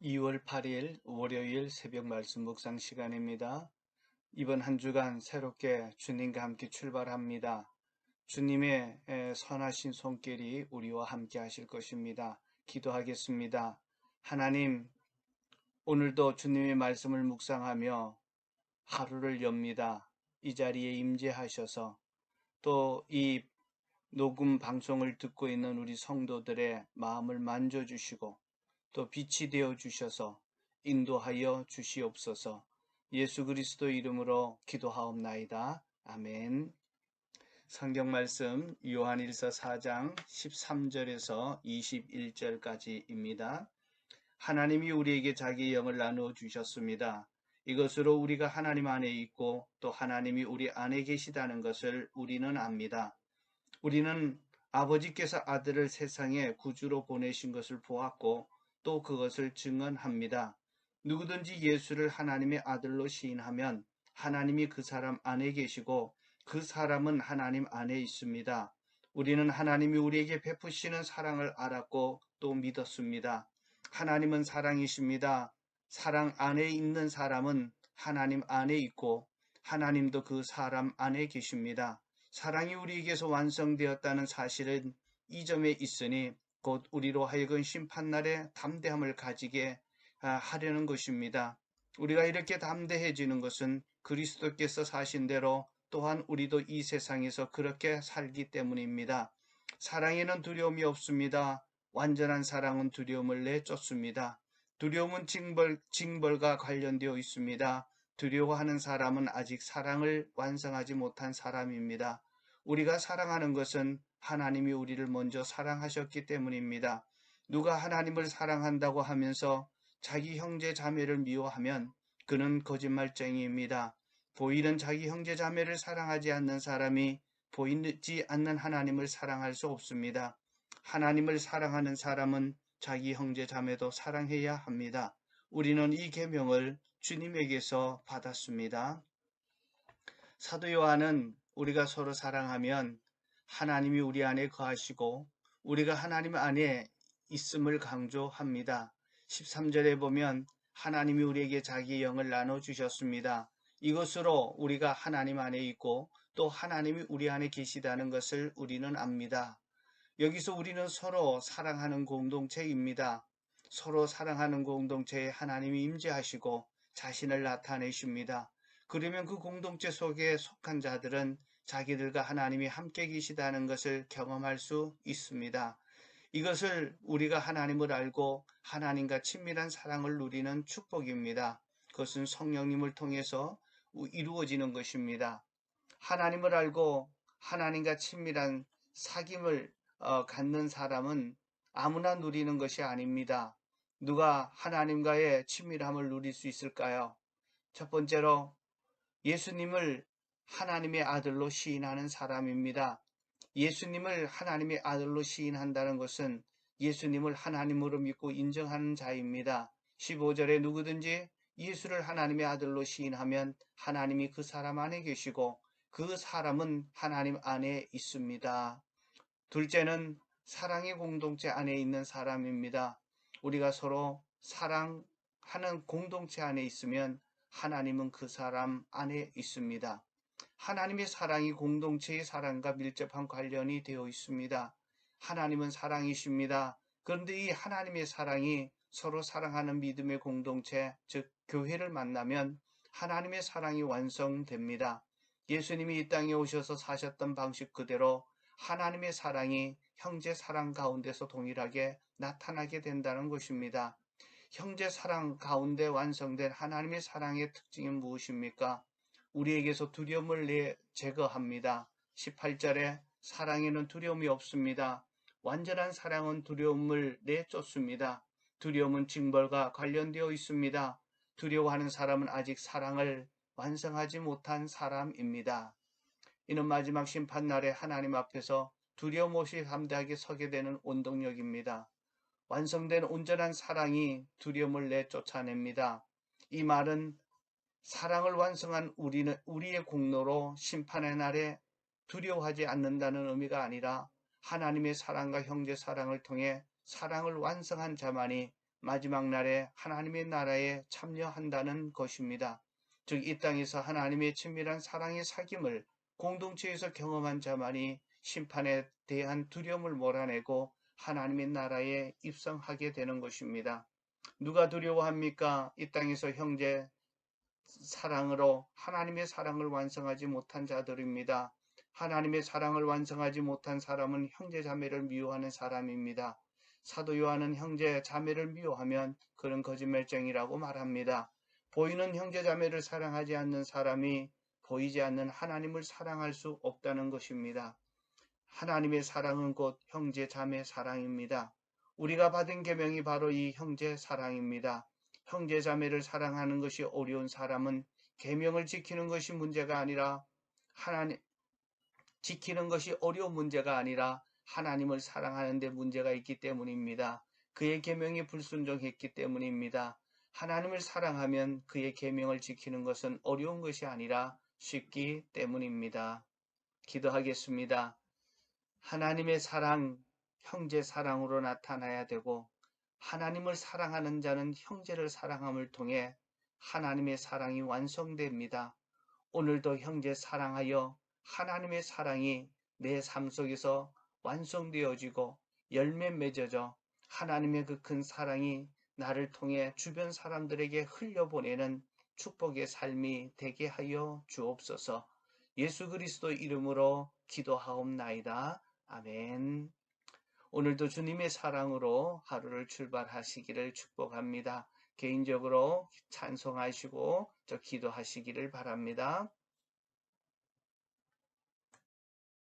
2월 8일 월요일 새벽 말씀 묵상 시간입니다. 이번 한 주간 새롭게 주님과 함께 출발합니다. 주님의 선하신 손길이 우리와 함께 하실 것입니다. 기도하겠습니다. 하나님, 오늘도 주님의 말씀을 묵상하며 하루를 엽니다. 이 자리에 임재하셔서 또 이 녹음 방송을 듣고 있는 우리 성도들의 마음을 만져주시고 또 빛이 되어 주셔서 인도하여 주시옵소서. 예수 그리스도 이름으로 기도하옵나이다. 아멘. 성경 말씀 요한일서 4장 13절에서 21절까지입니다. 하나님이 우리에게 자기 영을 나누어 주셨습니다. 이것으로 우리가 하나님 안에 있고 또 하나님이 우리 안에 계시다는 것을 우리는 압니다. 우리는 아버지께서 아들을 세상에 구주로 보내신 것을 보았고 또 그것을 증언합니다. 누구든지 예수를 하나님의 아들로 시인하면 하나님이 그 사람 안에 계시고 그 사람은 하나님 안에 있습니다. 우리는 하나님이 우리에게 베푸시는 사랑을 알았고 또 믿었습니다. 하나님은 사랑이십니다. 사랑 안에 있는 사람은 하나님 안에 있고 하나님도 그 사람 안에 계십니다. 사랑이 우리에게서 완성되었다는 사실은 이 점에 있으니 곧 우리로 하여금 심판날에 담대함을 가지게 하려는 것입니다. 우리가 이렇게 담대해지는 것은 그리스도께서 사신 대로 또한 우리도 이 세상에서 그렇게 살기 때문입니다. 사랑에는 두려움이 없습니다. 완전한 사랑은 두려움을 내쫓습니다. 두려움은 징벌과 관련되어 있습니다. 두려워하는 사람은 아직 사랑을 완성하지 못한 사람입니다. 우리가 사랑하는 것은 하나님이 우리를 먼저 사랑하셨기 때문입니다. 누가 하나님을 사랑한다고 하면서 자기 형제 자매를 미워하면 그는 거짓말쟁이입니다. 보이는 자기 형제 자매를 사랑하지 않는 사람이 보이지 않는 하나님을 사랑할 수 없습니다. 하나님을 사랑하는 사람은 자기 형제 자매도 사랑해야 합니다. 우리는 이 계명을 주님에게서 받았습니다. 사도 요한은 우리가 서로 사랑하면 하나님이 우리 안에 거하시고 우리가 하나님 안에 있음을 강조합니다. 13절에 보면 하나님이 우리에게 자기 영을 나눠주셨습니다. 이것으로 우리가 하나님 안에 있고 또 하나님이 우리 안에 계시다는 것을 우리는 압니다. 여기서 우리는 서로 사랑하는 공동체입니다. 서로 사랑하는 공동체에 하나님이 임재하시고 자신을 나타내십니다. 그러면 그 공동체 속에 속한 자들은 자기들과 하나님이 함께 계시다는 것을 경험할 수 있습니다. 이것을 우리가 하나님을 알고 하나님과 친밀한 사랑을 누리는 축복입니다. 그것은 성령님을 통해서 이루어지는 것입니다. 하나님을 알고 하나님과 친밀한 사귐을 갖는 사람은 아무나 누리는 것이 아닙니다. 누가 하나님과의 친밀함을 누릴 수 있을까요? 첫 번째로 예수님을 하나님의 아들로 시인하는 사람입니다. 예수님을 하나님의 아들로 시인한다는 것은 예수님을 하나님으로 믿고 인정하는 자입니다. 15절에 누구든지 예수를 하나님의 아들로 시인하면 하나님이 그 사람 안에 계시고 그 사람은 하나님 안에 있습니다. 둘째는 사랑의 공동체 안에 있는 사람입니다. 우리가 서로 사랑하는 공동체 안에 있으면 하나님은 그 사람 안에 있습니다. 하나님의 사랑이 공동체의 사랑과 밀접한 관련이 되어 있습니다. 하나님은 사랑이십니다. 그런데 이 하나님의 사랑이 서로 사랑하는 믿음의 공동체, 즉 교회를 만나면 하나님의 사랑이 완성됩니다. 예수님이 이 땅에 오셔서 사셨던 방식 그대로 하나님의 사랑이 형제 사랑 가운데서 동일하게 나타나게 된다는 것입니다. 형제 사랑 가운데 완성된 하나님의 사랑의 특징이 무엇입니까? 우리에게서 두려움을 제거합니다. 18절에 사랑에는 두려움이 없습니다. 완전한 사랑은 두려움을 내쫓습니다. 두려움은 징벌과 관련되어 있습니다. 두려워하는 사람은 아직 사랑을 완성하지 못한 사람입니다. 이는 마지막 심판날에 하나님 앞에서 두려움 없이 담대하게 서게 되는 원동력입니다. 완성된 온전한 사랑이 두려움을 내쫓아냅니다. 이 말은 사랑을 완성한 우리의 공로로 심판의 날에 두려워하지 않는다는 의미가 아니라 하나님의 사랑과 형제 사랑을 통해 사랑을 완성한 자만이 마지막 날에 하나님의 나라에 참여한다는 것입니다. 즉, 이 땅에서 하나님의 친밀한 사랑의 사귐을 공동체에서 경험한 자만이 심판에 대한 두려움을 몰아내고 하나님의 나라에 입성하게 되는 것입니다. 누가 두려워합니까? 이 땅에서 형제 사랑으로 하나님의 사랑을 완성하지 못한 자들입니다. 하나님의 사랑을 완성하지 못한 사람은 형제 자매를 미워하는 사람입니다. 사도 요한은 형제 자매를 미워하면 그런 거짓말쟁이라고 말합니다. 보이는 형제 자매를 사랑하지 않는 사람이 보이지 않는 하나님을 사랑할 수 없다는 것입니다. 하나님의 사랑은 곧 형제 자매 사랑입니다. 우리가 받은 계명이 바로 이 형제 사랑입니다. 형제 자매를 사랑하는 것이 어려운 사람은 계명을 지키는 것이 문제가 아니라 하나님 지키는 것이 어려운 문제가 아니라 하나님을 사랑하는 데 문제가 있기 때문입니다. 그의 계명에 불순종했기 때문입니다. 하나님을 사랑하면 그의 계명을 지키는 것은 어려운 것이 아니라 쉽기 때문입니다. 기도하겠습니다. 하나님의 사랑, 형제 사랑으로 나타나야 되고 하나님을 사랑하는 자는 형제를 사랑함을 통해 하나님의 사랑이 완성됩니다. 오늘도 형제 사랑하여 하나님의 사랑이 내 삶 속에서 완성되어지고 열매 맺어져 하나님의 그 큰 사랑이 나를 통해 주변 사람들에게 흘려보내는 축복의 삶이 되게 하여 주옵소서. 예수 그리스도 이름으로 기도하옵나이다. 아멘. 오늘도 주님의 사랑으로 하루를 출발하시기를 축복합니다. 개인적으로 찬송하시고 기도하시기를 바랍니다.